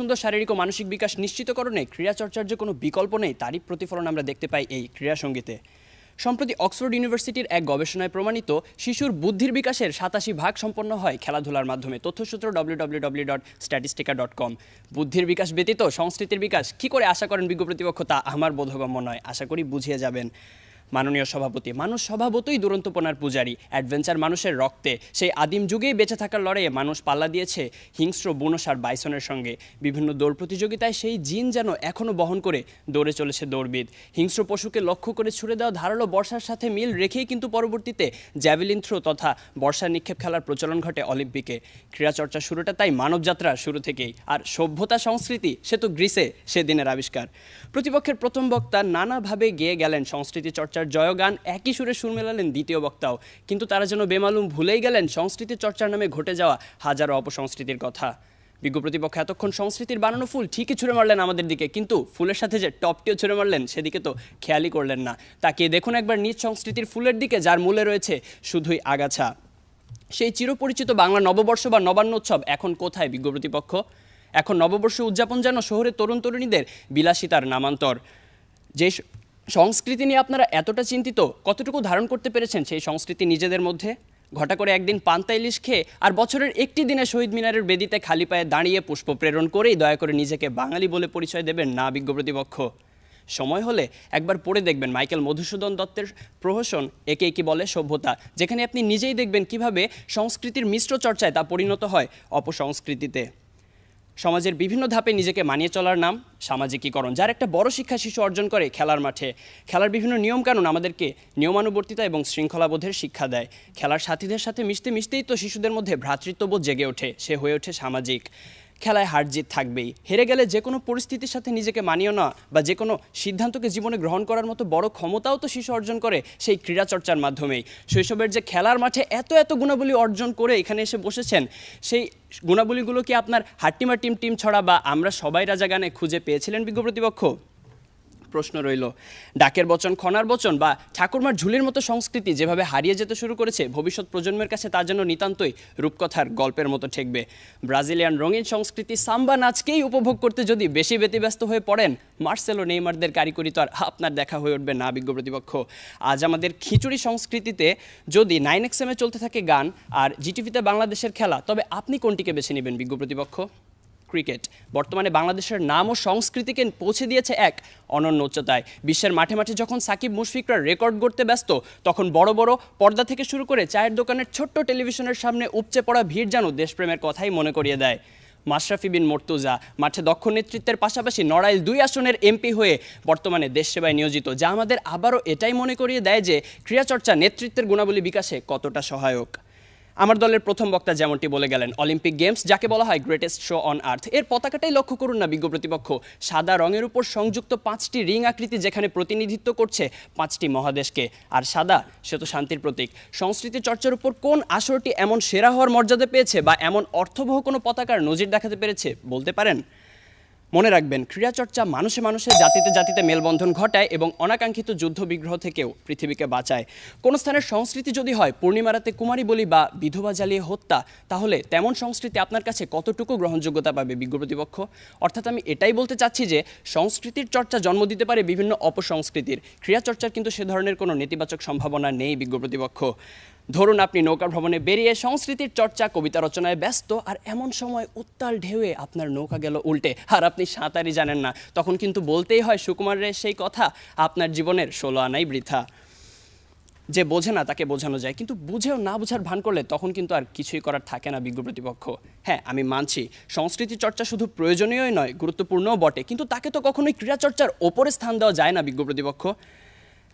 সুন্দর শারীরিক ও মানসিক বিকাশ নিশ্চিতকরণে ক্রীড়া চর্চার যে কোনো বিকল্প নেই তারই প্রতিফলন আমরা দেখতে পাই এই ক্রীড়া সঙ্গীতে। সম্প্রতি অক্সফোর্ড ইউনিভার্সিটির এক গবেষণায় প্রমাণিত শিশুর বুদ্ধির বিকাশের 87% সম্পন্ন হয় খেলাধুলার মাধ্যমে। তথ্যসূত্র www.statistica.com। বুদ্ধির বিকাশ ব্যতীত সংস্কৃতির বিকাশ কী করে আশা করেন বিজ্ঞ প্রতিপক্ষ তা আমার বোধগম্য নয়। আশা করি বুঝিয়ে যাবেন। মাননীয় সভাপতি, মানুষ স্বভাবতই দুরন্তপনার পূজারী। অ্যাডভেঞ্চার মানুষের রক্তে। সেই আদিম যুগেই বেঁচে থাকার লড়াইয়ে মানুষ পাল্লা দিয়েছে হিংস্র বুনোসার বাইসনের সঙ্গে। বিভিন্ন দৌড় প্রতিযোগিতায় সেই জিন যেন এখনও বহন করে দৌড়ে চলেছে দৌড়বিদ। হিংস্র পশুকে লক্ষ্য করে ছুড়ে দেওয়া ধারালো বর্ষার সাথে মিল রেখেই কিন্তু পরবর্তীতে জ্যাভেলিন থ্রো তথা বর্ষা নিক্ষেপ খেলার প্রচলন ঘটে অলিম্পিকে। ক্রীড়াচর্চা শুরুটা তাই মানবযাত্রার শুরু থেকেই। আর সভ্যতা সংস্কৃতি সে তো গ্রিসে সেদিনের আবিষ্কার। প্রতিপক্ষের প্রথম বক্তা নানাভাবে গেয়ে গেলেন সংস্কৃতি চর্চার জয়গান, একই সুরে সুর মেলালেন দ্বিতীয় বক্তাও। কিন্তু তারা যেন বেমালুম ভুলেই গেলেন সংস্কৃতি চর্চার নামে ঘটে যাওয়া হাজারো অপসংস্কৃতির কথা। বিজ্ঞ প্রতিপক্ষ এতক্ষণ সংস্কৃতির বানানো ফুল ঠিকই ছুঁড়ে মারলেন আমাদের দিকে, কিন্তু ফুলের সাথে যে টপটিও ছুঁড়ে মারলেন সেদিকে তো খেয়ালই করলেন না। তাকিয়ে দেখুন একবার নিজ সংস্কৃতির ফুলের দিকে, যার মূলে রয়েছে শুধুই আগাছা। সেই চিরপরিচিত বাংলা নববর্ষ বা নবান্ন উৎসব এখন কোথায় বিজ্ঞ প্রতিপক্ষ? এখন নববর্ষ উদযাপন যেন শহরের তরুণ তরুণীদের বিলাসিতার নামান্তর। যে সংস্কৃতি নিয়ে আপনারা এতটা চিন্তিত, কতটুকু ধারণ করতে পেরেছেন সেই সংস্কৃতি নিজেদের মধ্যে? ঘটা করে একদিন পান্তা ইলিশ খেয়ে আর বছরের একটি দিনে শহীদ মিনারের বেদিতে খালি পায়ে দাঁড়িয়ে পুষ্প প্রেরণ করেই দয়া করে নিজেকে বাঙালি বলে পরিচয় দেবেন না বিজ্ঞ প্রতিপক্ষ? সময় হলে একবার পড়ে দেখবেন মাইকেল মধুসূদন দত্তের প্রহসন একে কি বলে সভ্যতা, যেখানে আপনি নিজেই দেখবেন কিভাবে সংস্কৃতির মিশ্র চর্চায় তা পরিণত হয় অপসংস্কৃতিতে। সমাজের বিভিন্ন ধাপে নিজেকে মানিয়ে চলার নাম সামাজিকীকরণ, যার একটা বড় শিক্ষা শিশু অর্জন করে খেলার মাঠে। খেলার বিভিন্ন নিয়মকানুন আমাদেরকে নিয়মানুবর্তিতা এবং শৃঙ্খলাবোধের শিক্ষা দেয়। খেলার সাথীদের সাথে মিশতে মিশতেই তো শিশুদের মধ্যে ভ্রাতৃত্ববোধ জেগে ওঠে, সে হয়ে ওঠে সামাজিক। খেলায় হার জিত থাকবেই। হেরে গেলে যে কোনো পরিস্থিতির সাথে নিজেকে মানিয়ে নেওয়া বা যে কোনো সিদ্ধান্তকে জীবনে গ্রহণ করার মতো বড় ক্ষমতাও তো শিশু অর্জন করে সেই ক্রীড়া চর্চার মাধ্যমেই। শৈশবের যে খেলার মাঠে এত এত গুণাবলী অর্জন করে এখানে এসে বসেছেন, সেই গুণাবলীগুলো কি আপনার হাট্টিমা টিম টিম ছড়া বা আমরা সবাই রাজা গানে খুঁজে পেয়েছিলেন বিজ্ঞ প্রতিপক্ষ? প্রশ্ন রইল। ডাকের বচন, খনার বচন বা ঠাকুরমার ঝুলির মতো সংস্কৃতি যেভাবে হারিয়ে যেতে শুরু করেছে, ভবিষ্যৎ প্রজন্মের কাছে তা যেন নিতান্তই রূপকথার গল্পের মতো ঠেকবে। ব্রাজিলিয়ান রঙিন সংস্কৃতি সাম্বা নাচকেই উপভোগ করতে যদি বেশি ব্যতিব্যস্ত হয়ে পড়েন, মার্সেলো নেইমারদের কারিগরি তো আর আপনার দেখা হয়ে উঠবে না বিজ্ঞ প্রতিপক্ষ। আজ আমাদের খিচুড়ি সংস্কৃতিতে যদি 9XM চলতে থাকে গান আর জিটিভিতে বাংলাদেশের খেলা, তবে আপনি কোনটিকে বেছে নেবেন বিজ্ঞ প্রতিপক্ষ? ক্রিকেট বর্তমানে বাংলাদেশের নাম ও সংস্কৃতিকে পৌঁছে দিয়েছে এক অনন্য উচ্চতায়। বিশ্বের মাঠে মাঠে যখন সাকিব মুশফিকরা রেকর্ড গড়তে ব্যস্ত, তখন বড় বড় পর্দা থেকে শুরু করে চায়ের দোকানের ছোট্ট টেলিভিশনের সামনে উপচে পড়া ভিড় যেন দেশপ্রেমের কথাই মনে করিয়ে দেয়। মাশরাফি বিন মর্তুজা মাঠে দক্ষ নেতৃত্বের পাশাপাশি নড়াইল 2 আসনের এমপি হয়ে বর্তমানে দেশ সেবায় নিয়োজিত, যা আমাদের আবারও এটাই মনে করিয়ে দেয় যে ক্রীড়াচর্চা নেতৃত্বের গুণাবলী বিকাশে কতটা সহায়ক। আমার দলের প্রথম বক্তা যেমনটি বলে গেলেন, অলিম্পিক গেমস যাকে বলা হয় গ্রেটেস্ট শো অন আর্থ, এর পতাকাটাই লক্ষ্য করুন না বিজ্ঞ প্রতিপক্ষ। সাদা রঙের উপর সংযুক্ত 5টি রিং আকৃতি, যেখানে প্রতিনিধিত্ব করছে 5টি মহাদেশকে। আর সাদা সে তো শান্তির প্রতীক। সংস্কৃতি চর্চার উপর কোন আসরটি এমন সেরা হওয়ার মর্যাদা পেয়েছে বা এমন অর্থবহ কোনো পতাকার নজির দেখাতে পেরেছে বলতে পারেন? মনে রাখবেন, ক্রীড়াচর্চা মানুষে মানুষে জাতিতে জাতিতে মেলবন্ধন ঘটায় এবং অনাকাঙ্ক্ষিত যুদ্ধ বিগ্রহ থেকেও পৃথিবীকে বাঁচায়। কোন স্থানের সংস্কৃতি যদি হয় পূর্ণিমা রাতে কুমারী বলি বা বিধবা জ্বালিয়ে হত্যা, তাহলে তেমন সংস্কৃতি আপনার কাছে কতটুকু গ্রহণযোগ্যতা পাবে বিজ্ঞ প্রতিপক্ষ? অর্থাৎ আমি এটাই বলতে চাচ্ছি যে সংস্কৃতির চর্চা জন্ম দিতে পারে বিভিন্ন অপসংস্কৃতির। ক্রীড়াচর্চার কিন্তু সে ধরনের কোনো নেতিবাচক সম্ভাবনা নেই বিজ্ঞ প্রতিপক্ষ। ধরুন আপনি নৌকা ভ্রমণে বেরিয়ে সংস্কৃতির চর্চা, কবিতা রচনায় ব্যস্ত, আর এমন সময় উত্তাল ঢেউয়ে আপনার নৌকা গেল উল্টে আর আপনি সাঁতারই জানেন না, তখন কিন্তু বলতেই হয় সুকুমারের সেই কথা, আপনার জীবনের 16 আনাই বৃথা। যে বোঝে না তাকে বোঝানো যায়, কিন্তু বুঝেও না বোঝার ভান করলে তখন কিন্তু আর কিছুই করার থাকে না বিজ্ঞ প্রতিপক্ষ। হ্যাঁ, আমি মানছি সংস্কৃতি চর্চা শুধু প্রয়োজনীয়ই নয়, গুরুত্বপূর্ণও বটে, কিন্তু তাকে তো কখনোই ক্রীড়াচর্চার ওপরে স্থান দেওয়া যায় না বিজ্ঞ প্রতিপক্ষ।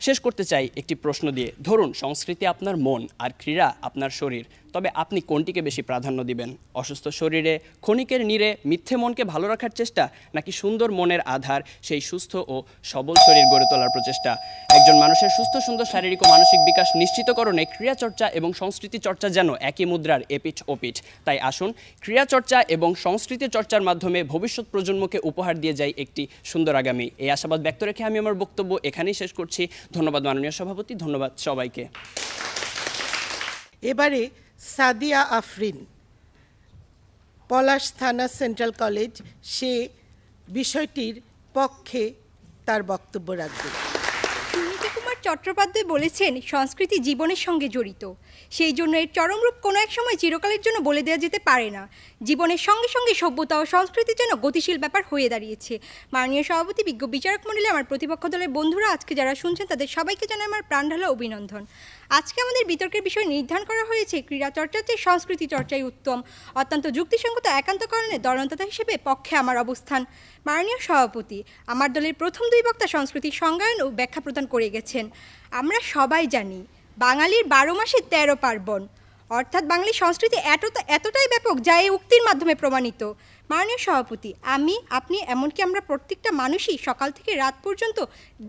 শেষ করতে চাই একটি প্রশ্ন দিয়ে। ধরুন সংস্কৃতি আপনার মন আর ক্রীড়া আপনার শরীর, তবে আপনি কোনটিকে বেশি প্রাধান্য দিবেন? অসুস্থ শরীরে ক্ষণিকের নীড়ে মিথ্যে মনকে ভালো রাখার চেষ্টা, নাকি সুন্দর মনের আধার সেই সুস্থ ও সবল শরীর গড়ে তোলার প্রচেষ্টা? একজন মানুষের সুস্থ সুন্দর শারীরিক ও মানসিক বিকাশ নিশ্চিতকরণে ক্রীড়াচর্চা এবং সংস্কৃতি চর্চা যেন একই মুদ্রার এপিঠ ওপিঠ। তাই আসুন ক্রীড়াচর্চা এবং সংস্কৃতি চর্চার মাধ্যমে ভবিষ্যৎ প্রজন্মকে উপহার দিয়ে যাই একটি সুন্দর আগামী। এই আশাবাদ ব্যক্ত রেখে আমি আমার বক্তব্য এখানেই শেষ করছি। ধন্যবাদ মাননীয় সভাপতি, ধন্যবাদ সবাইকে। এবারে সাদিয়া আফরিন। পলাশ থানা সেন্ট্রাল কলেজ সে বিষয়টির পক্ষে তার বক্তব্য রাখবে। সুনীতি কুমার চট্টোপাধ্যায় বলেছেন, সংস্কৃতি জীবনের সঙ্গে জড়িত, সেই জন্য এর চরম রূপ কোনো এক সময় চিরকালের জন্য বলে দেওয়া যেতে পারে না। জীবনের সঙ্গে সঙ্গে সভ্যতা ও সংস্কৃতি যেন গতিশীল ব্যাপার হয়ে দাঁড়িয়েছে। মাননীয় সভাপতি, বিজ্ঞ বিচারক মণ্ডলী, আমার প্রতিপক্ষ দলের বন্ধুরা, আজকে যারা শুনছেন তাদের সবাইকে জানাই আমার প্রাণঢালা অভিনন্দন। আজকে আমাদের বিতর্কের বিষয় নির্ধারণ করা হয়েছে ক্রীড়া চর্চার চেয়ে সংস্কৃতি চর্চাই উত্তম। অত্যন্ত যুক্তিসঙ্গত একান্ত কারণে দলনেতা হিসেবে পক্ষে আমার অবস্থান। মাননীয় সভাপতি, আমার দলের প্রথম দুই বক্তা সংস্কৃতির সংজ্ঞায়ন ও ব্যাখ্যা প্রদান করে গেছেন। আমরা সবাই জানি বাঙালির 12 মাসে 13 পার্বণ, অর্থাৎ বাঙালি সংস্কৃতি এতটাই ব্যাপক যা এই উক্তির মাধ্যমে প্রমাণিত। মাননীয় সভাপতি, আপনি এমনকি আমরা প্রত্যেকটা মানুষই সকাল থেকে রাত পর্যন্ত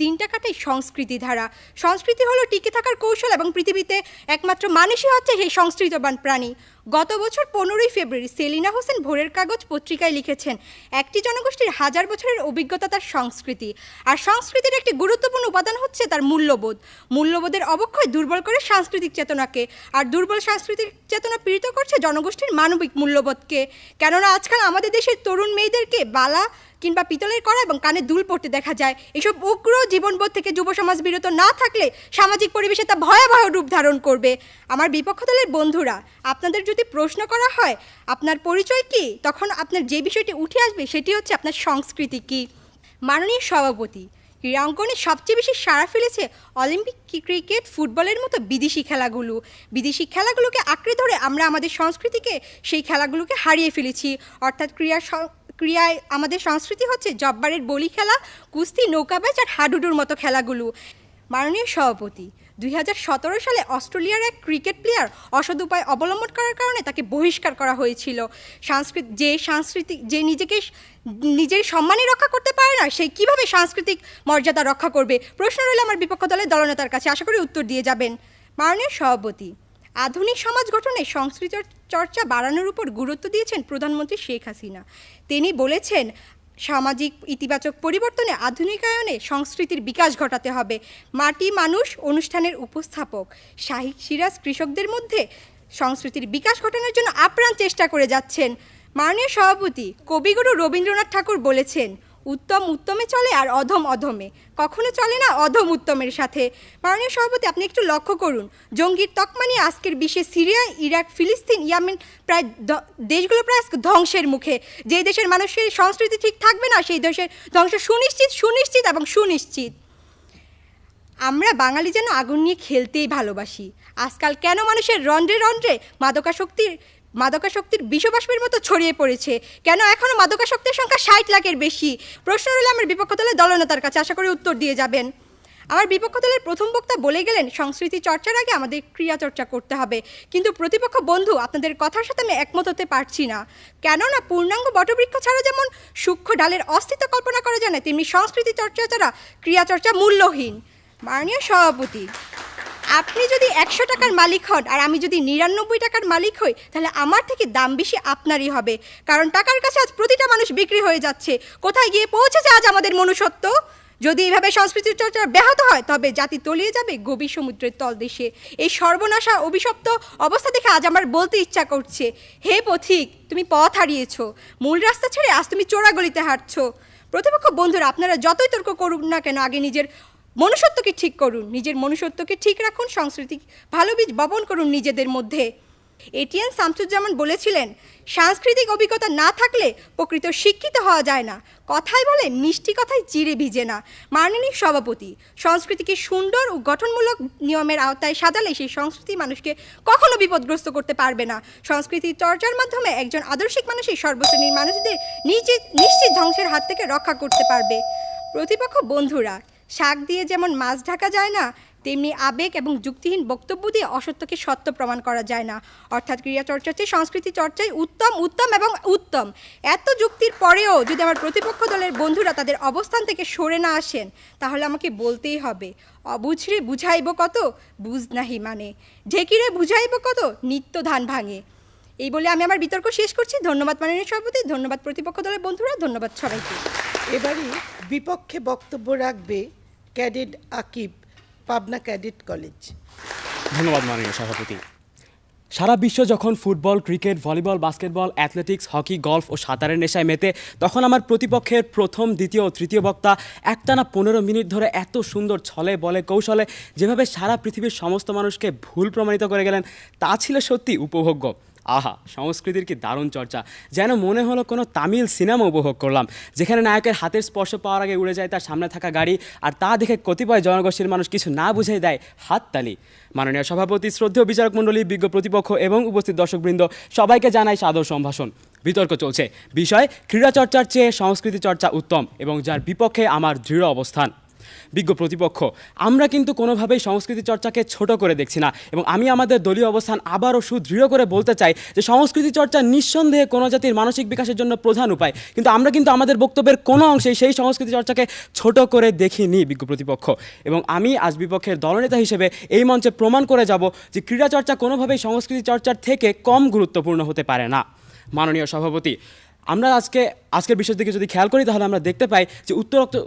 দিনটা কাটাই সংস্কৃতি ধারা। সংস্কৃতি হলো টিকে থাকার কৌশল এবং পৃথিবীতে একমাত্র মানুষই হচ্ছে সেই সংস্কৃতবান প্রাণী। গত বছর 15ই ফেব্রুয়ারি সেলিনা হোসেন ভোরের কাগজ পত্রিকায় লিখেছেন, একটি জনগোষ্ঠীর 1000 বছরের অভিজ্ঞতা তার সংস্কৃতি, আর সংস্কৃতির একটি গুরুত্বপূর্ণ উপাদান হচ্ছে তার মূল্যবোধ। মূল্যবোধের অবক্ষয় দুর্বল করে সাংস্কৃতিক চেতনাকে, আর দুর্বল সাংস্কৃতিক চেতনা পীড়িত করছে জনগোষ্ঠীর মানবিক মূল্যবোধকে। কেননা আজকাল আমাদের দেশের তরুণ মেয়েদেরকে বালা কিংবা পিতলের কড়া এবং কানে দুল পড়তে দেখা যায়। এসব উগ্র জীবনবোধ থেকে যুব সমাজ বিরত না থাকলে সামাজিক পরিবেশে তা ভয়াবহ রূপ ধারণ করবে। আমার বিপক্ষ দলের বন্ধুরা, আপনাদের যদি প্রশ্ন করা হয় আপনার পরিচয় কি, তখন আপনার যে বিষয়টি উঠে আসবে সেটি হচ্ছে আপনার সংস্কৃতি কি। মাননীয় সভাপতি, ক্রীড়া অঙ্গনে সবচেয়ে বেশি সাড়া ফেলেছে অলিম্পিক, ক্রিকেট, ফুটবলের মতো বিদেশি খেলাগুলো। বিদেশি খেলাগুলোকে আঁকড়ে ধরে আমরা আমাদের সংস্কৃতিকে, সেই খেলাগুলোকে হারিয়ে ফেলেছি। অর্থাৎ ক্রীড়ায় আমাদের সংস্কৃতি হচ্ছে জব্বারের বলি খেলা, কুস্তি, নৌকাবাজ আর হাডুডুর মতো খেলাগুলো। মাননীয় সভাপতি, 2017 সালে অস্ট্রেলিয়ার এক ক্রিকেট প্লেয়ার অসৎ উপায় অবলম্বন করার কারণে তাকে বহিষ্কার করা হয়েছিল। যে নিজেকে নিজের সম্মানই রক্ষা করতে পারে না, সে কিভাবে সাংস্কৃতিক মর্যাদা রক্ষা করবে? প্রশ্ন রইল আমার বিপক্ষ দলের দলনেতার কাছে, আশা করি উত্তর দিয়ে যাবেন। মাননীয় সভাপতি, আধুনিক সমাজ গঠনে সংস্কৃতি চর্চা বাড়ানোর উপর গুরুত্ব দিয়েছেন প্রধানমন্ত্রী শেখ হাসিনা। তিনি বলেছেন, সামাজিক ইতিবাচক পরিবর্তনে আধুনিকায়নে সংস্কৃতির বিকাশ ঘটাতে হবে। মাটি মানুষ অনুষ্ঠানের উপস্থাপক শাহিক সিরাজ কৃষকদের মধ্যে সংস্কৃতির বিকাশ ঘটানোর জন্য আপ্রাণ চেষ্টা করে যাচ্ছেন। মাননীয় সভাপতি, কবিগুরু রবীন্দ্রনাথ ঠাকুর বলেছেন, উত্তম উত্তমে চলে আর অধম অধমে, কখনো চলে না অধম উত্তমের সাথে। মাননীয় সভাপতি, আপনি একটু লক্ষ্য করুন, জঙ্গির তকমা নিয়ে আজকের বিশ্বে সিরিয়া, ইরাক, ফিলিস্তিন, ইয়ামেন প্রায় দেশগুলো প্রায় ধ্বংসের মুখে। যে দেশের মানুষের সংস্কৃতি ঠিক থাকবে না, সেই দেশের ধ্বংস সুনিশ্চিত এবং সুনিশ্চিত। আমরা বাঙালি যেন আগুন নিয়ে খেলতেই ভালোবাসি। আজকাল কেন মানুষের রন্ধ্রে রন্ধ্রে মাদকাসক্তির বিষবাষ্পের মতো ছড়িয়ে পড়েছে? কেন এখনও মাদকাসক্তির সংখ্যা 60 লাখের বেশি? প্রশ্ন রইল আমার বিপক্ষ দলের দলনেতার কাছে, আশা করি উত্তর দিয়ে যাবেন। আমার বিপক্ষ দলের প্রথম বক্তা বলে গেলেন, সংস্কৃতি চর্চার আগে আমাদের ক্রিয়া চর্চা করতে হবে। কিন্তু প্রতিপক্ষ বন্ধু, আপনাদের কথার সাথে আমি একমত হতে পারছি না। কেননা পূর্ণাঙ্গ বটবৃক্ষ ছাড়া যেমন সূক্ষ্ম ডালের অস্তিত্ব কল্পনা করা যায় না, তেমনি সংস্কৃতি চর্চা ছাড়া ক্রিয়া চর্চা মূল্যহীন। মাননীয় সভাপতি, আপনি যদি 100 টাকার মালিক হন আর আমি যদি 99 টাকার মালিক হই, তাহলে আমার থেকে দাম বেশি আপনারই হবে। কারণ টাকার কাছে আজ প্রতিটা মানুষ বিক্রি হয়ে যাচ্ছে। কোথায় গিয়ে পৌঁছেছে আজ আমাদের মনুষ্যত্ব? যদি এইভাবে সংস্কৃতি চর্চা ব্যাহত হয়, তবে জাতি তলিয়ে যাবে গভীর সমুদ্রের তলদেশে। এই সর্বনাশা অভিশপ্ত অবস্থা দেখে আজ আমার বলতে ইচ্ছা করছে, হে পথিক, তুমি পথ হারিয়েছ, মূল রাস্তা ছেড়ে আজ তুমি চোরাগলিতে হাঁটছো। প্রতিপক্ষ বন্ধুরা, আপনারা যতই তর্ক করুন না কেন, আগে নিজের মনুষ্যত্বকে ঠিক করুন, নিজের মনুষ্যত্বকে ঠিক রাখুন, সাংস্কৃতিক ভালো বীজ বপন করুন নিজেদের মধ্যে। এটিএন শামসুজ্জামান বলেছিলেন, সাংস্কৃতিক অভিজ্ঞতা না থাকলে প্রকৃত শিক্ষিত হওয়া যায় না। কথায় বলে মিষ্টি কথায় চিড়ে ভিজে না। মাননীয় সভাপতি, সংস্কৃতিকে সুন্দর ও গঠনমূলক নিয়মের আওতায় সাজালে সেই সংস্কৃতি মানুষকে কখনো বিপদগ্রস্ত করতে পারবে না। সংস্কৃতি চর্চার মাধ্যমে একজন আদর্শিক মানুষই সর্বশ্রেণীর মানুষদের নিশ্চিত ধ্বংসের হাত থেকে রক্ষা করতে পারবে। প্রতিপক্ষ বন্ধুরা, শাক দিয়ে যেমন মাছ ঢাকা যায় না, তেমনি আবেগ এবং যুক্তিহীন বক্তব্য দিয়ে অসত্যকে সত্য প্রমাণ করা যায় না। অর্থাৎ ক্রিয়া চর্চার চেয়ে সংস্কৃতি চর্চাই উত্তম। এত যুক্তির পরেও যদি আমার প্রতিপক্ষ দলের বন্ধুরা তাদের অবস্থান থেকে সরে না আসেন, তাহলে আমাকে বলতেই হবে, অবুঝরে বুঝাইব কত, বুঝ নাহি মানে, ঢেকিরে বুঝাইব কত, নিত্য ধান ভাঙে। এই বলে আমি আমার বিতর্ক শেষ করছি। ধন্যবাদ মাননীয় সভাপতি, ধন্যবাদ প্রতিপক্ষ দলের বন্ধুরা, ধন্যবাদ সবাইকে। এবারই বিপক্ষে বক্তব্য রাখবে cadet Akib, Pabna cadet college. ধন্যবাদ মাননীয় সভাপতি। সারা বিশ্ব যখন football, cricket, volleyball, basketball, athletics, hockey, golf ও সাঁতারের নেশায় মেতে, তখন আমার প্রতিপক্ষের প্রথম, দ্বিতীয় ও তৃতীয় বক্তা একটানা 15 মিনিট ধরে এত সুন্দর ছলে বলে কৌশলে যেভাবে সারা পৃথিবীর সমস্ত মানুষকে ভুল প্রমাণিত করে গেলেন, তা ছিল সত্যি উপভোগ্য। আহা, সংস্কৃতির কি দারুণ চর্চা! যেন মনে হলো কোনো তামিল সিনেমা উপভোগ করলাম, যেখানে নায়কের হাতের স্পর্শ পাওয়ার আগে উড়ে যায় তার সামনে থাকা গাড়ি, আর তা দেখে কতিপয় জনগোষ্ঠীর মানুষ কিছু না বুঝেই দেয় হাততালি। মাননীয় সভাপতি, শ্রদ্ধেয় বিচারক মণ্ডলী, বিজ্ঞ প্রতিপক্ষ এবং উপস্থিত দর্শকবৃন্দ, সবাইকে জানাই সাদর সম্ভাষণ। বিতর্ক চলছে, বিষয় ক্রীড়া চর্চার চেয়ে সংস্কৃতি চর্চা উত্তম, এবং যার বিপক্ষে আমার দৃঢ় অবস্থান। বিজ্ঞ প্রতিপক্ষ, আমরা কিন্তু কোনোভাবেই সংস্কৃতি চর্চাকে ছোট করে দেখছি না, এবং আমি আমাদের দলীয় অবস্থান আবারও সুদৃঢ় করে বলতে চাই যে সংস্কৃতি চর্চা নিঃসন্দেহে কোনো জাতির মানসিক বিকাশের জন্য প্রধান উপায়, কিন্তু আমরা কিন্তু আমাদের বক্তব্যের কোনো অংশেই সেই সংস্কৃতি চর্চাকে ছোট করে দেখিনি বিজ্ঞ প্রতিপক্ষ। এবং আমি আজ বিপক্ষের দলনেতা হিসেবে এই মঞ্চে প্রমাণ করে যাব যে ক্রীড়া চর্চা কোনোভাবেই সংস্কৃতি চর্চার থেকে কম গুরুত্বপূর্ণ হতে পারে না। মাননীয় সভাপতি, আমরা আজকের বিষয়ের দিকে যদি খেয়াল করি, তাহলে আমরা দেখতে পাই যে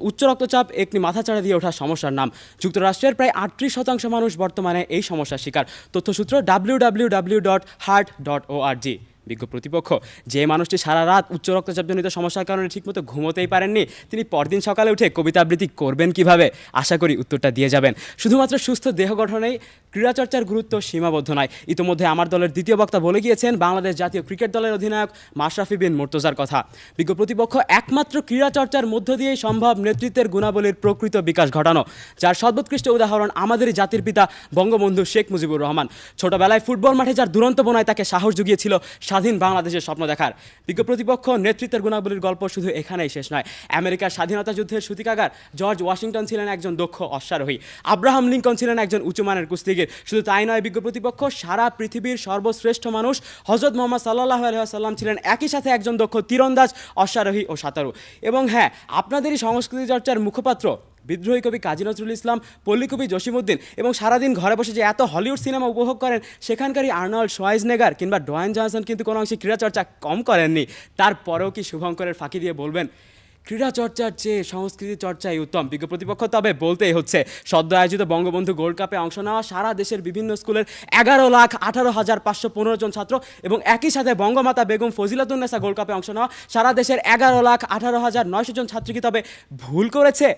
উচ্চ রক্তচাপ একটি মাথাচাড়া দিয়ে ওঠা সমস্যার নাম। যুক্তরাষ্ট্রের প্রায় 38% মানুষ বর্তমানে এই সমস্যার শিকার। তথ্যসূত্র www.heart.org। বিজ্ঞ প্রতিপক্ষ, যে মানুষটি সারা রাত উচ্চ রক্তচাপজনিত সমস্যার কারণে ঠিকমতো ঘুমোতেই পারেননি, তিনি পরদিন সকালে উঠে কবিতা আবৃত্তি করবেন কিভাবে? আশা করি উত্তরটা দিয়ে যাবেন। শুধুমাত্র সুস্থ দেহ গঠনেই ক্রীড়াচর্চার গুরুত্ব সীমাবদ্ধ নয়। ইতিমধ্যে আমার দলের দ্বিতীয় বক্তা বলে গিয়েছেন বাংলাদেশ জাতীয় ক্রিকেট দলের অধিনায়ক মাশরাফি বিন মুর্তজার কথা। বিজ্ঞ প্রতিপক্ষ, একমাত্র ক্রীড়াচর্চার মধ্য দিয়েই সম্ভব নেতৃত্বের গুণাবলীর প্রকৃত বিকাশ ঘটানো, যার সর্বোৎকৃষ্ট উদাহরণ আমাদেরই জাতির পিতা বঙ্গবন্ধু শেখ মুজিবুর রহমান। ছোটবেলায় ফুটবল মাঠে যার দুরন্ত বোনায় তাকে সাহস জুগিয়েছিল স্বাধীন বাংলাদেশের স্বপ্ন দেখার। বিজ্ঞ প্রতিপক্ষ, নেতৃত্বের গুণাবলীর গল্প শুধু এখানেই শেষ নয়। আমেরিকার স্বাধীনতা যুদ্ধের সূতিকাগার জর্জ ওয়াশিংটন ছিলেন একজন দক্ষ অশ্বারোহী, আব্রাহাম লিঙ্কন ছিলেন একজন উঁচুমানের কুস্তিগীর। শুধু তাই নয়, বিজ্ঞ প্রতিপক্ষ, সারা পৃথিবীর সর্বশ্রেষ্ঠ মানুষ হযরত মুহাম্মদ সাল্লাল্লাহু আলাইহি ওয়াসাল্লাম ছিলেন একই সাথে একজন দক্ষ তীরন্দাজ, অশ্বারোহী ও সাঁতারু। এবং হ্যাঁ, আপনাদেরই সংস্কৃতি চর্চার মুখপাত্র বিদ্রোহী কবি কাজী নজরুল ইসলাম, পল্লী কবি জসিমউদ্দিন এবং সারাদিন ঘরে বসে যে এত হলিউড সিনেমা উপভোগ করেন, সেখানকারই আর্নল্ড শোয়াইজনেগার কিংবা ডোয়াইন জনসন কিন্তু কোনো অংশে ক্রীড়াচর্চা কম করেননি। তারপরেও কি শুভঙ্করের ফাঁকি দিয়ে বলবেন ক্রীড়া চর্চার চেয়ে সংস্কৃতি চর্চাই উত্তম? বিজ্ঞ প্রতিপক্ষ, তবে বলতেই হচ্ছে, সদ্য আয়োজিত বঙ্গবন্ধু গোল্ড কাপে অংশ নেওয়া সারা দেশের বিভিন্ন স্কুলের 11,18,515 জন ছাত্র এবং একই সাথে বঙ্গমাতা বেগম ফজিলাতুন্নেসা গোল্ড কাপে অংশ নেওয়া সারা দেশের 11,18,900 জন ছাত্রী কি তবে ভুল করেছে?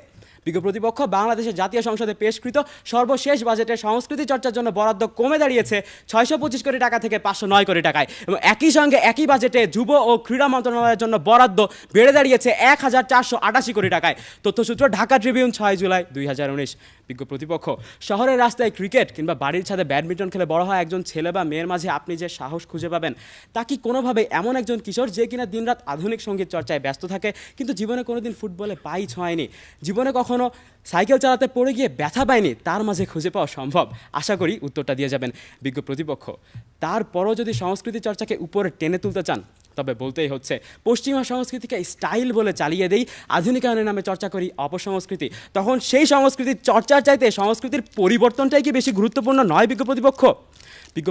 বিজ্ঞ প্রতিপক্ষ, বাংলাদেশের জাতীয় সংসদে পেশকৃত সর্বশেষ বাজেটে সংস্কৃতি চর্চার জন্য বরাদ্দ কমে দাঁড়িয়েছে 625 কোটি টাকা থেকে 509 কোটি টাকায়, এবং একই সঙ্গে একই বাজেটে যুব ও ক্রীড়া মন্ত্রণালয়ের জন্য বরাদ্দ বেড়ে দাঁড়িয়েছে 1488 কোটি টাকায়। তথ্যসূত্র ঢাকা ট্রিবিউন, 6 জুলাই 2019। বিজ্ঞ প্রতিপক্ষ, শহরের রাস্তায় ক্রিকেট কিংবা বাড়ির ছাদে ব্যাডমিন্টন খেলে বড় হয় একজন ছেলে বা মেয়ের মাঝে আপনি যে সাহস খুঁজে পাবেন, তা কি কোনোভাবে এমন একজন কিশোর যে কিনা দিনরাত আধুনিক সঙ্গীত চর্চায় ব্যস্ত থাকে কিন্তু জীবনে কোনোদিন ফুটবলে পাই ছোঁয়নি, জীবনে কখনো সাইকেল চালাতে পড়ে গিয়ে ব্যথা পায়নি, তার মাঝে খুঁজে পাওয়া সম্ভব? আশা করি উত্তরটা দিয়ে যাবেন। বিজ্ঞ প্রতিপক্ষ, তারপরও যদি সংস্কৃতি চর্চাকে উপরে টেনে তুলতে চান, তবে বলতেই হচ্ছে পশ্চিমা সংস্কৃতিকে স্টাইল বলে চালিয়ে দেই, আধুনিকায়নের নামে চর্চা করি অপসংস্কৃতি, তখন সেই সংস্কৃতির চর্চার চাইতে সংস্কৃতির পরিবর্তনটাই কি বেশি গুরুত্বপূর্ণ নয়? বিজ্ঞ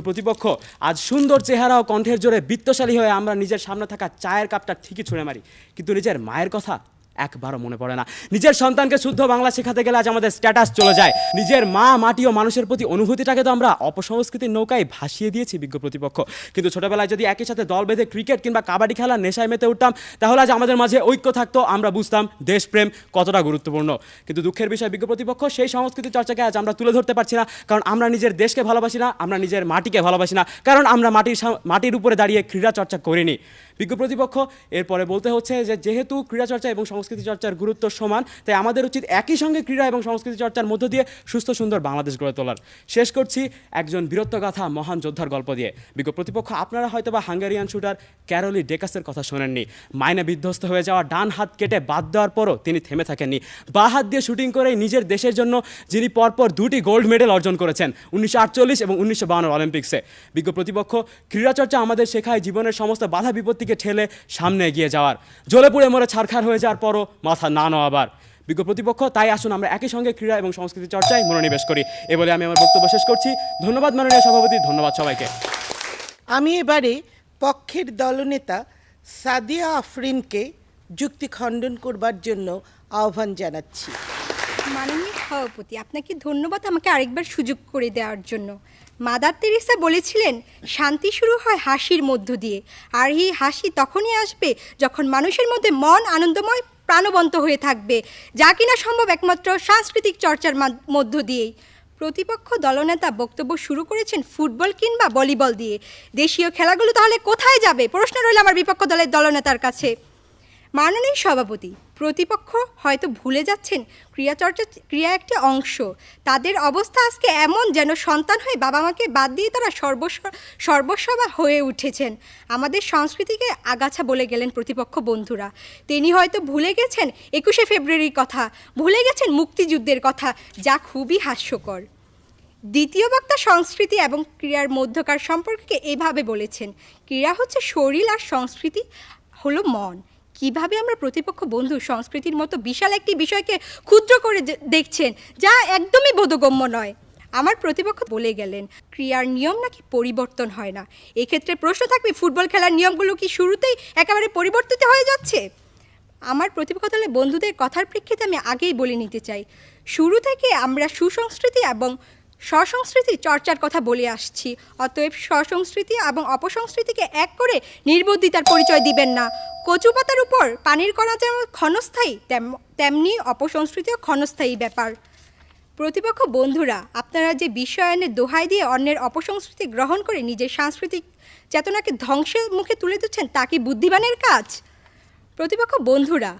প্রতিপক্ষ, আজ সুন্দর চেহারা ও কণ্ঠের জোরে বিত্তশালী হয়ে আমরা নিজের সামনে থাকা চায়ের কাপটা ঠিকই ছুঁড়ে মারি, কিন্তু নিজের মায়ের কথা একবারও মনে পড়ে না। নিজের সন্তানকে শুদ্ধ বাংলা শেখাতে গেলে আজ আমাদের স্ট্যাটাস চলে যায়। নিজের মা, মাটি ও মানুষের প্রতি অনুভূতিটাকে তো আমরা অপসংস্কৃতির নৌকায় ভাসিয়ে দিয়েছি বিজ্ঞ প্রতিপক্ষ। কিন্তু ছোটবেলায় যদি একই সাথে দল বেঁধে ক্রিকেট কিংবা কাবাডি খেলার নেশায় মেতে উঠতাম, তাহলে আজ আমাদের মাঝে ঐক্য থাকতো, আমরা বুঝতাম দেশপ্রেম কতটা গুরুত্বপূর্ণ। কিন্তু দুঃখের বিষয় বিজ্ঞ প্রতিপক্ষ, সেই সংস্কৃতি চর্চাকে আজ আমরা তুলে ধরতে পারছি না, কারণ আমরা নিজের দেশকে ভালোবাসি না, আমরা নিজের মাটিকে ভালোবাসি না, কারণ আমরা মাটির উপরে দাঁড়িয়ে ক্রীড়া চর্চা করিনি। বিজ্ঞ প্রতিপক্ষ, এরপরে বলতে হচ্ছে যে যেহেতু ক্রীড়া চর্চা এবং সংস্কৃতি চর্চার গুরুত্ব সমান, তাই আমাদের উচিত একই সঙ্গে ক্রীড়া এবং সংস্কৃতি চর্চার মধ্য দিয়ে সুস্থ সুন্দর বাংলাদেশ গড়ে তোলার। শেষ করছি একজন বীরত্বগাথা মহান যোদ্ধার গল্প দিয়ে। বিজ্ঞ প্রতিপক্ষ, আপনারা হয়তো বা হাঙ্গেরিয়ান শুটার ক্যারোলি ডেকাসের কথা শোনেননি। মাইনে বিধ্বস্ত হয়ে যাওয়া ডান হাত কেটে বাদ দেওয়ার পরও তিনি থেমে থাকেননি। বাঁ হাত দিয়ে শুটিং করেই নিজের দেশের জন্য যিনি পরপর 2টি গোল্ড মেডেল অর্জন করেছেন 1948 এবং 1952 অলিম্পিক্সে। বিজ্ঞ প্রতিপক্ষ, ক্রীড়াচর্চা আমাদের শেখায় জীবনের সমস্ত বাধা বিপত্তিকে ঠেলে সামনে এগিয়ে যাওয়ার, জ্বলে পুড়ে মরে ছারখার হয়ে যাওয়ার পরও মাথা না নোয়াবার। বিজ্ঞ প্রতিপক্ষ, তাই আসুন আমরা একই সঙ্গে ক্রীড়া এবং সংস্কৃতি চর্চায় মনোনিবেশ করি। এ বলে আমি আমার বক্তব্য শেষ করছি। ধন্যবাদ মাননীয় সভাপতি, ধন্যবাদ সবাইকে। আমি এবারে পক্ষের দলনেতা সাদিয়া আফরিনকে যুক্তি খণ্ডন করবার জন্য আহ্বান জানাচ্ছি। মাননীয় সভাপতি, আপনাকে ধন্যবাদ আমাকে আরেকবার সুযোগ করে দেওয়ার জন্য। মাদার তেরেসা বলেছিলেন, শান্তি শুরু হয় হাসির মধ্য দিয়ে, আর এই হাসি তখনই আসবে যখন মানুষের মধ্যে মন আনন্দময় প্রাণবন্ত হয়ে থাকবে, যা কিনা সম্ভব একমাত্র সাংস্কৃতিক চর্চার মধ্য দিয়েই। প্রতিপক্ষ দলনেতা বক্তব্য শুরু করেছেন ফুটবল কিংবা ভলিবল দিয়ে। দেশীয় খেলাগুলো তাহলে কোথায় যাবে? প্রশ্ন রইল আমার বিপক্ষ দলের দলনেতার কাছে। মাননীয় সভাপতি, প্রতিপক্ষ হয়তো ভুলে যাচ্ছেন ক্রিয়া একটি অংশ। তাদের অবস্থা আজকে এমন যেন সন্তান হয়ে বাবা মাকে বাদ দিয়ে তারা সর্বস্বা হয়ে উঠেছেন। আমাদের সংস্কৃতিকে আগাছা বলে গেলেন প্রতিপক্ষ বন্ধুরা। তিনি হয়তো ভুলে গেছেন 21শে ফেব্রুয়ারির কথা, ভুলে গেছেন মুক্তিযুদ্ধের কথা, যা খুবই হাস্যকর। দ্বিতীয় বক্তা সংস্কৃতি এবং ক্রীড়ার মধ্যকার সম্পর্ককে এভাবে বলেছেন, ক্রীড়া হচ্ছে শরীর আর সংস্কৃতি হলো মন। কিভাবে আমরা প্রতিপক্ষ বন্ধু সংস্কৃতির মতো বিশাল একটি বিষয়কে ক্ষুদ্র করে দেখছেন, যা একদমই বোধগম্য নয়। আমার প্রতিপক্ষ বলে গেলেন, ক্রীড়ার নিয়ম নাকি পরিবর্তন হয় না। এক্ষেত্রে প্রশ্ন থাকবে, ফুটবল খেলার নিয়মগুলো কি শুরুতেই একেবারে পরিবর্তিত হয়ে যাচ্ছে? আমার প্রতিপক্ষ দলের বন্ধুদের কথার প্রেক্ষিতে আমি আগেই বলে নিতে চাই, শুরু থেকে আমরা সুসংস্কৃতি এবং স্বসংস্কৃতি চর্চার কথা বলে আসছি। অতএব স্বসংস্কৃতি এবং অপসংস্কৃতিকে এক করে নির্বুদ্ধিতার পরিচয় দিবেন না। কচু পাতার উপর পানির কণা যেমন ক্ষণস্থায়ী, তেমনি অপসংস্কৃতিও ক্ষণস্থায়ী ব্যাপার। প্রতিপক্ষ বন্ধুরা, আপনারা যে বিশ্বায়নের দোহাই দিয়ে অন্যের অপসংস্কৃতি গ্রহণ করে নিজের সাংস্কৃতিক চেতনাকে ধ্বংসের মুখে তুলে দিচ্ছেন, তা কি বুদ্ধিমানের কাজ? প্রতিপক্ষ বন্ধুরা,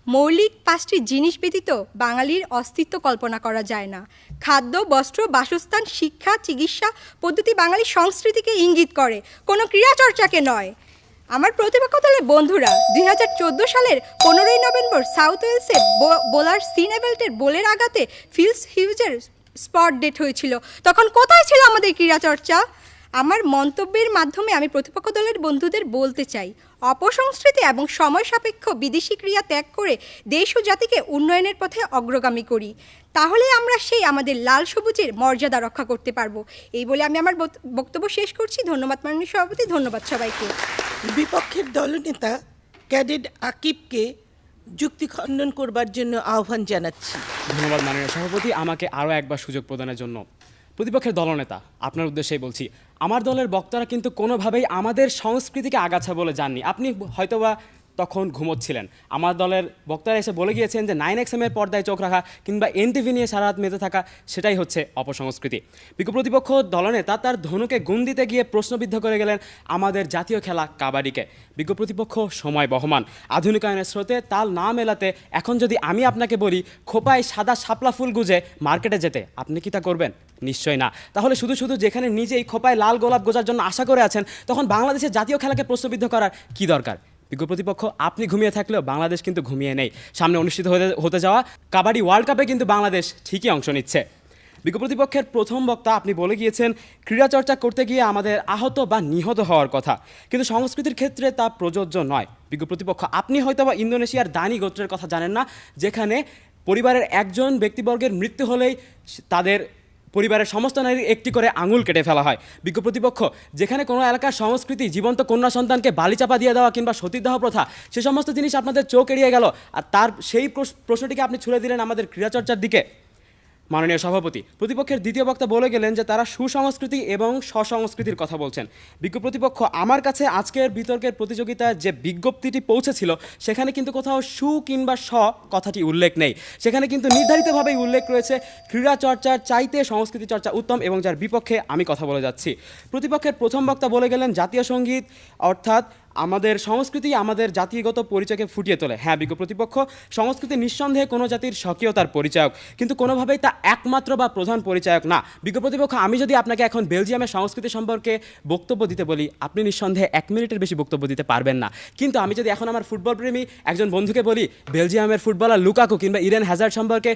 মৌলিক 5টি জিনিস ব্যতীত বাঙালির অস্তিত্ব কল্পনা করা যায় না। খাদ্য, বস্ত্র, বাসস্থান, শিক্ষা, চিকিৎসা পদ্ধতি বাঙালির সংস্কৃতিকে ইঙ্গিত করে, কোনো ক্রীড়াচর্চাকে নয়। আমার প্রতিপক্ষ দলের বন্ধুরা, 2014 সালের 15ই নভেম্বর সাউথ ওয়েলসে বোলার সিনেভেল্টের বোলের আঘাতে ফিল হিউজের স্পট ডেট হয়েছিল। তখন কোথায় ছিল আমাদের ক্রীড়াচর্চা? আমার মন্তব্যের মাধ্যমে আমি প্রতিপক্ষ দলের বন্ধুদের বলতে চাই, অপসংস্কৃতি এবং সময় সাপেক্ষ বিদেশি ক্রিয়া ত্যাগ করে দেশ ও জাতিকে উন্নয়নের পথে অগ্রগামী করি। তাহলে আমরা সেই আমাদের লাল সবুজের মর্যাদা রক্ষা করতে পারবো। এই বলে আমি আমার বক্তব্য শেষ করছি। ধন্যবাদ মাননীয় সভাপতি, ধন্যবাদ সবাইকে। বিপক্ষের দলনেতা ক্যাডেট আকিবকে যুক্তি খণ্ডন করবার জন্য আহ্বান জানাচ্ছি। ধন্যবাদ মাননীয় সভাপতি, আমাকে আরও একবার সুযোগ প্রদানের জন্য। প্রতিপক্ষের দলনেতা, আপনার উদ্দেশ্যেই বলছি, আমার দলের বক্তারা কিন্তু কোনোভাবেই আমাদের সংস্কৃতিকে আগাছা বলে যাননি। আপনি হয়তোবা তখন ঘুমোচ্ছিলেন। আমার দলের বক্তারা এসে বলে গিয়েছেন যে 9XM এর পর্দায় চোখ রাখা কিংবা NTV নিয়ে সারা রাত মেতে থাকা, সেটাই হচ্ছে অপসংস্কৃতি। বিজ্ঞ প্রতিপক্ষ দলনেতা তার ধনুকে গুণ দিতে গিয়ে প্রশ্নবিদ্ধ করে গেলেন আমাদের জাতীয় খেলা কাবাডিকে। বিজ্ঞ প্রতিপক্ষ সময় বহমান, আধুনিকায়নের স্রোতে তাল না মেলাতে এখন যদি আমি আপনাকে বলি খোপায় সাদা শাপলা ফুল গুজে মার্কেটে যেতে, আপনি কি তা করবেন? নিশ্চয় না। তাহলে শুধু শুধু যেখানে নিজেই খোপায় লাল গোলাপ গোজার জন্য আশা করে আছেন, তখন বাংলাদেশের জাতীয় খেলাকে প্রশ্নবিদ্ধ করার কি দরকার? বিজ্ঞ প্রতিপক্ষ, আপনি ঘুমিয়ে থাকলেও বাংলাদেশ কিন্তু ঘুমিয়ে নেই। সামনে অনুষ্ঠিত হতে যাওয়া কাবাডি ওয়ার্ল্ড কাপে কিন্তু বাংলাদেশ ঠিকই অংশ নিচ্ছে। বিজ্ঞ প্রতিপক্ষের প্রথম বক্তা আপনি বলে গিয়েছেন ক্রীড়াচর্চা করতে গিয়ে আমাদের আহত বা নিহত হওয়ার কথা, কিন্তু সংস্কৃতির ক্ষেত্রে তা প্রযোজ্য নয়। বিজ্ঞ প্রতিপক্ষ, আপনি হয়তো বা ইন্দোনেশিয়ার দানি গোত্রের কথা জানেন না, যেখানে পরিবারের একজন ব্যক্তিবর্গের মৃত্যু হলেই তাদের পরিবারের সমস্ত নারীর একটি করে আঙুল কেটে ফেলা হয়। বিজ্ঞ প্রতিপক্ষ, যেখানে কোনো এলাকার সংস্কৃতি জীবন্ত কন্যা সন্তানকে বালিচাপা দিয়ে দেওয়া কিংবা সতীদাহ প্রথা, সে সমস্ত জিনিস আপনাদের চোখ এড়িয়ে গেল, আর তার সেই প্রশ্নটিকে আপনি ছুড়ে দিলেন আমাদের ক্রীড়াচর্চার দিকে। মাননীয় সভাপতি, প্রতিপক্ষের দ্বিতীয় বক্তা বলে গেলেন যে তারা সুসংস্কৃতি এবং স্বসংস্কৃতির কথা বলছেন। বিজ্ঞ প্রতিপক্ষ, আমার কাছে আজকের বিতর্কের প্রতিযোগিতায় যে বিজ্ঞপ্তিটি পৌঁছেছিল সেখানে কিন্তু কোথাও সু কিংবা স কথাটি উল্লেখ নেই। সেখানে কিন্তু নির্ধারিতভাবেই উল্লেখ রয়েছে ক্রীড়া চর্চার চাইতে সংস্কৃতি চর্চা উত্তম, এবং যার বিপক্ষে আমি কথা বলে যাচ্ছি। প্রতিপক্ষের প্রথম বক্তা বলে গেলেন জাতীয় সঙ্গীত অর্থাৎ আমাদের সংস্কৃতি আমাদের জাতিগত পরিচয়কে ফুটিয়ে তোলে। হ্যাঁ বিজ্ঞ প্রতিপক্ষ, সংস্কৃতি নিঃসন্দেহে কোনো জাতির স্বকীয়তার পরিচায়ক, কিন্তু কোনোভাবেই তা একমাত্র বা প্রধান পরিচায়ক না। বিজ্ঞ প্রতিপক্ষ, আমি যদি আপনাকে এখন বেলজিয়ামের সংস্কৃতি সম্পর্কে বক্তব্য দিতে বলি, আপনি নিঃসন্দেহে 1 মিনিটের বেশি বক্তব্য দিতে পারবেন না। কিন্তু আমি যদি এখন আমার ফুটবল প্রেমী একজন বন্ধুকে বলি বেলজিয়ামের ফুটবলার লুকাকু কিংবা ইডেন হ্যাজার্ড সম্পর্কে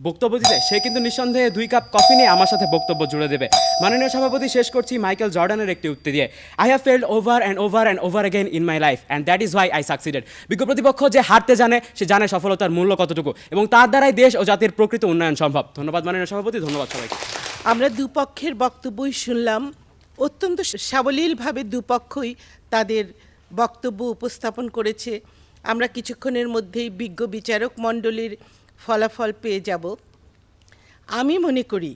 বক্তব্য দিতে, সে কিন্তু নিঃসন্দেহে 2 কাপ কফি নিয়ে আমার সাথে বক্তব্য জুড়ে দেবে। মাননীয় সভাপতি, শেষ করছি মাইকেল জর্ডানের একটি উক্তি দিয়ে, I have failed over and over and over again in my life and that is why I succeeded. বিজ্ঞ প্রতিপক্ষ, যে হারতে জানে সে জানে সফলতার মূল্য কতটুকু, এবং তার দ্বারাই দেশ ও জাতির প্রকৃত উন্নয়ন সম্ভব। ধন্যবাদ মাননীয় সভাপতি, ধন্যবাদ সবাইকে। আমরা দুপক্ষের বক্তব্যই শুনলাম। অত্যন্ত সাবলীলভাবে দুপক্ষই তাদের বক্তব্য উপস্থাপন করেছে। আমরা কিছুক্ষণের মধ্যেই বিজ্ঞ বিচারক মণ্ডলীর ফলাফল পেয়ে যাব। আমি মনে করি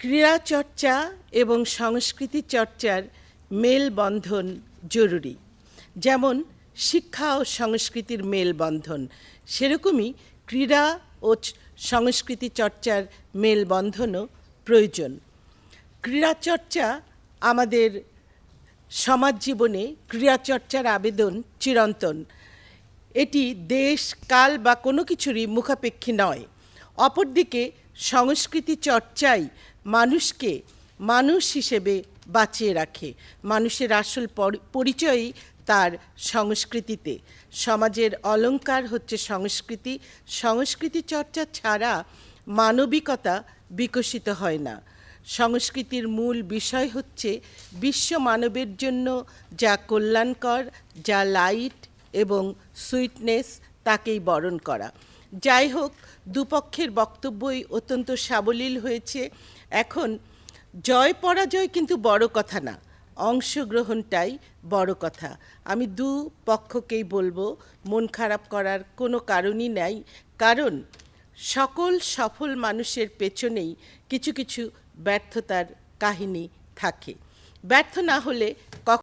ক্রীড়া চর্চা এবং সংস্কৃতি চর্চার মেলবন্ধন জরুরি। যেমন শিক্ষা ও সংস্কৃতির মেলবন্ধন, সেরকমই ক্রীড়া ও সংস্কৃতি চর্চার মেলবন্ধনও প্রয়োজন। ক্রীড়া চর্চা আমাদের সমাজ জীবনে ক্রীড়াচর্চার আবেদন চিরন্তন। এটি দেশ, কাল বা কোনো কিছুরই মুখাপেক্ষী নয়। অপরদিকে সংস্কৃতি চর্চাই মানুষকে মানুষ হিসেবে বাঁচিয়ে রাখে। মানুষের আসল পরিচয়ই তার সংস্কৃতিতে। সমাজের অলংকার হচ্ছে সংস্কৃতি। সংস্কৃতি চর্চা ছাড়া মানবিকতা বিকশিত হয় না। সংস্কৃতির মূল বিষয় হচ্ছে বিশ্ব মানবের জন্য যা কল্যাণকর, যা লাইট এবং সুইটনেস, তাকেই বরণ করা। যাই হোক, দুপক্ষের বক্তব্যই অত্যন্ত সাবলীল হয়েছে। এখন জয় পরাজয় কিন্তু বড় কথা না, অংশগ্রহণটাই বড় কথা। আমি দু পক্ষকেই বলবো, মন খারাপ করার কোনো কারণই নাই, কারণ সকল সফল মানুষের পেছনেই কিছু কিছু ব্যর্থতার কাহিনী থাকে। ব্যর্থ না হলে